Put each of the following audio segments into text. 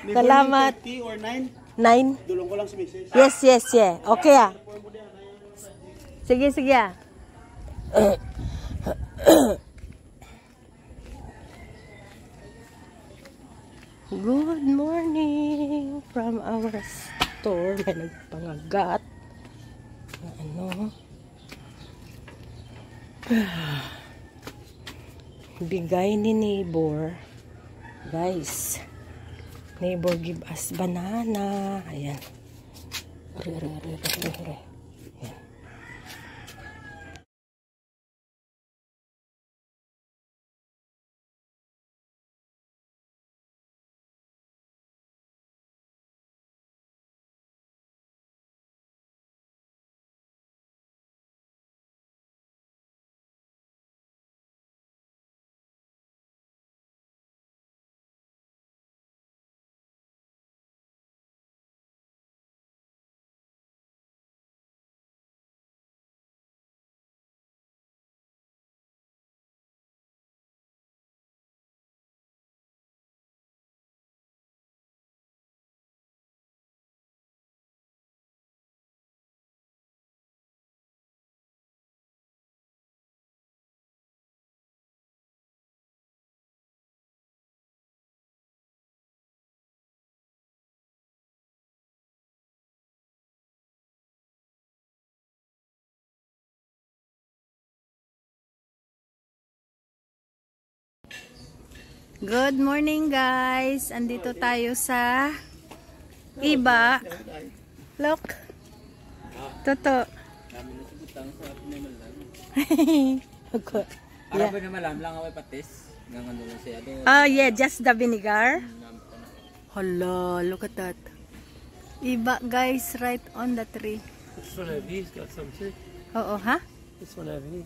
Salamat. 30 or 9? 9? Dulong ko lang si Mrs. Yes, yes, yeah. Okay ah. Sige, sige ah. Good morning from our store. May nagpangagat. Ano? Bigay ni neighbor. Guys. Neighbor give us banana. Ayan. Ayan. Good morning guys. Andito tayo sa Iba. Look. Toto. Arabo na malam lang away patis. Ngano lang siya. Oh yeah, just the vinegar. Hello, look at that. Iba guys, right on the tree. This one heavy, it's got some too. Oo, ha? This one heavy.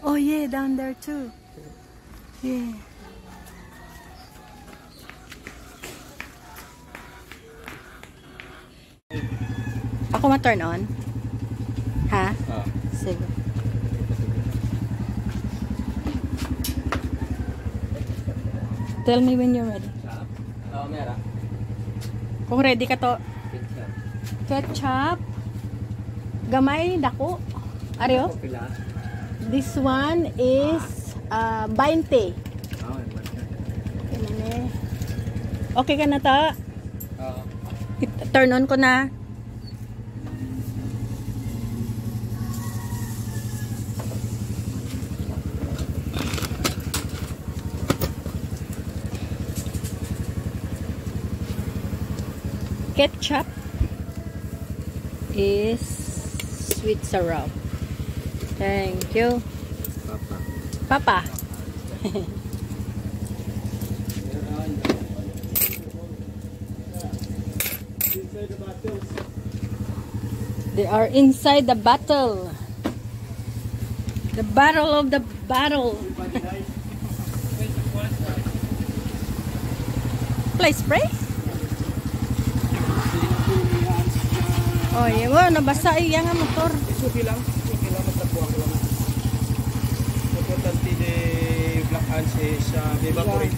Oh yeah, down there too. Yeah. Ako ma-turn on? Ha? Sige. Tell me when you're ready. Mera. Kung ready ka to. Ketchup. Gamay, dako. Aryo? This one is 20. Okay ka na ta? Turn on ko na. Ketchup is sweet syrup. Thank you. Papa. They are inside the bottle. The barrel of the bottle. Play spray? Oh, yeah, nabasa iya nga motor. Okay lang matagpuan ko lang. Importante the black ants is evaporate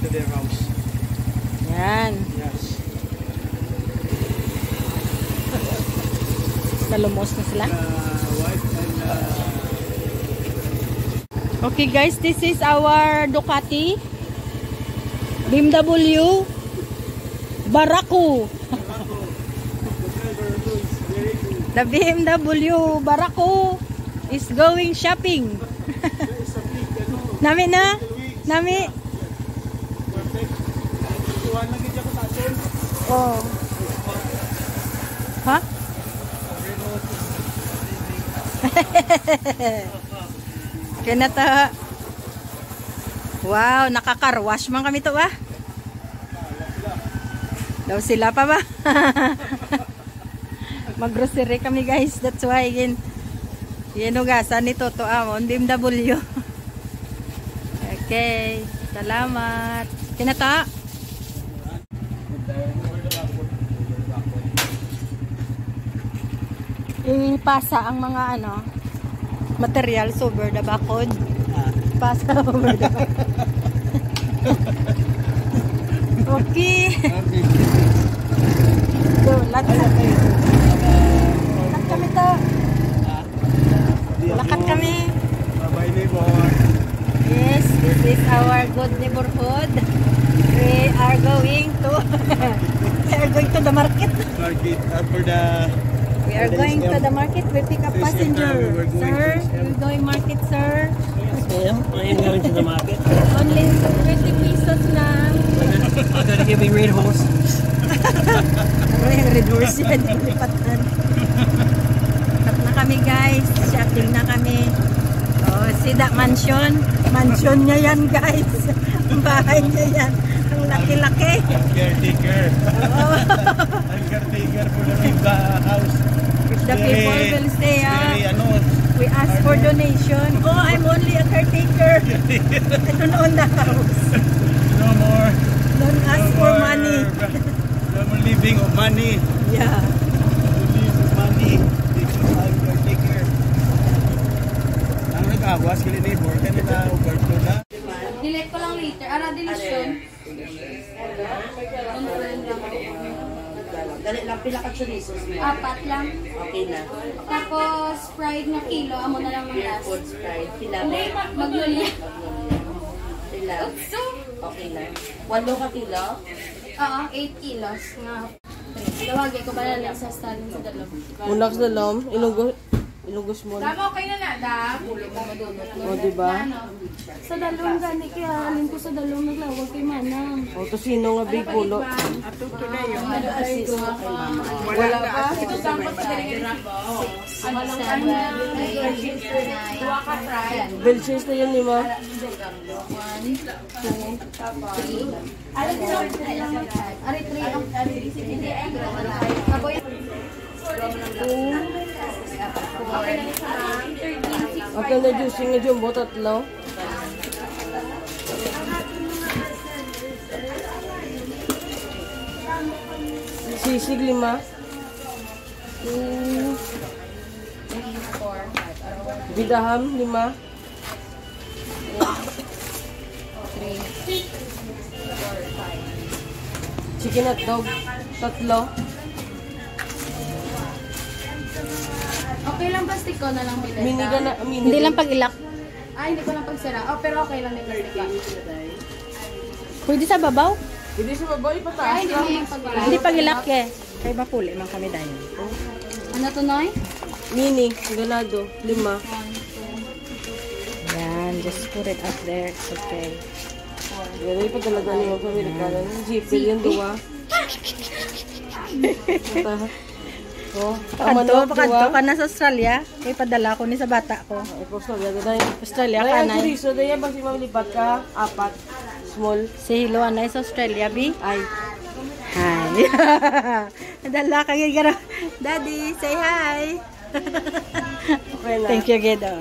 to their house. Yan. Yes. Nalumos na sila. Okay guys, this is our Ducati BMW Barako. The BMW Barako is going shopping. Nami na? Nami? Oh. Ha? Kinata. Wow, nakakarwash man kami to ba? Daw sila pa ba? Mag-grocery kami guys. That's why yun hugasan nito to amon BMW. Okay. Salamat. Kinata. Ipasa ang mga materials over the bakod. Pasa over the bakod. Okay. So, lakad kami to. Lakad kami. Bye neighbor. Yes, this is our good neighborhood. We are going to the market. Market for the... We are going to the market. We pick up passenger. Sir, you're going market, sir. Ma'am, I am going to the market. Only 20 pesos lang. I'm gonna give me red horse. Ano yung red horse yan? Lipatan. Lipat na kami guys. Shopping na kami. Oh, see that mansion? Mansion niya yan guys. Ang bahay niya yan. Ang laki-laki. Caretaker. Oh. I'm caretaker for the house. If the people will stay, Ano, we ask for donation. Oh, I'm only a caretaker. I don't own the house. no more. Don't ask for money. No more living of money. Yeah. Live of money. Because I'm caretaker. Ang nag-awas, kaya neighbor, kanila overflow na. Delete ko lang later. Ara, deletion. Dali lang pila ka chorizo. 4 lang. Okay na. Tapos, fried na kilo. Amo na lang ng last. Food fried. Pila Hindi, na. magnolia. Pila. So, Okay na. 8 ka kilo. 8 kilos. Nga. Tawagay ko ba na lang sa stalin sa dalom. Unak sa dalom. Ilugos mo. Dam, okay na na, Dam. Huli mo madunot. O, diba? Sa dalom, gani kaya alin ko sa dalom naglawag kay Manang. O, to sino nga big pulo? Wala pa? Ito sample sa daliri. Ano lang kami na? 2 ka fried. Belchers na yun, lima. 1, 2, 3. Ari 3 ang ari 3 ang hindi ay kaboy 2 Okay na juicy nga jumbo, 3. Sisig, 5. 2. Bidaham, 5. 3. Chicken hot dog, 3. Okay lang plastic ko na lang bilhin. Mini ka na, mini. Hindi lang pag-ilak. Hindi ko lang pagsira. Pero okay lang yung plastic ka. Pwede sa babaw? Hindi siya babae, pataas Hindi ka. mo yung pagbala. Hindi pag-ilak eh. Kaya mapuli man kami dahil. Ano to, Noy? Mini, ganado, 5. 1, 2, Yan, just put it up there. It's okay. Ganun pa talaga niyo sa Amerikano. Jeepil yung 2. Oh, Pakanto ka na sa Australia. Kaya padala ko ni sa bata ko. ikaw sa ganda na. Australia Ay, ka ang na. chorizo na yan, basi mamalipat ka, 4. Small. Si Hiloan na sa Australia, B. Ay, Hi. Nadala ka gano'n. Daddy, say hi. okay na. Thank you, Gedo.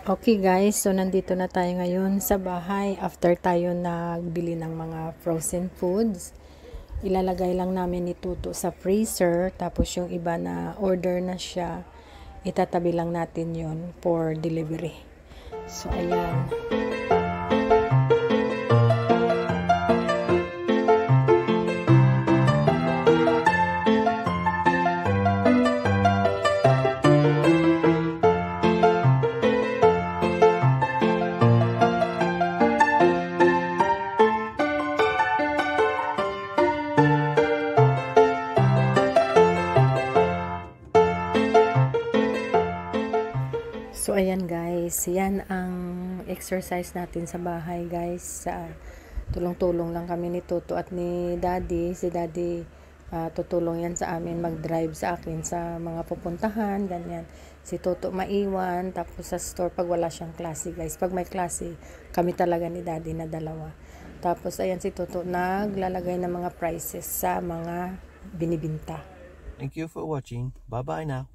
Okay guys, so nandito na tayo ngayon sa bahay after tayo nagbili ng mga frozen foods. Ilalagay lang namin ni Tuto sa freezer, tapos yung iba na order na siya, itatabi lang natin yon for delivery. So ayan. So ayan guys, yan ang exercise natin sa bahay guys. Tulong-tulong lang kami ni Toto at ni Daddy. Si Daddy tutulong yan sa amin, mag-drive sa akin sa mga pupuntahan, ganyan. Si Toto maiwan, tapos sa store pag wala siyang klase guys. Pag may klase, kami talaga ni Daddy na dalawa. Tapos ayan si Toto naglalagay ng mga prices sa mga binibinta. Thank you for watching. Bye-bye now.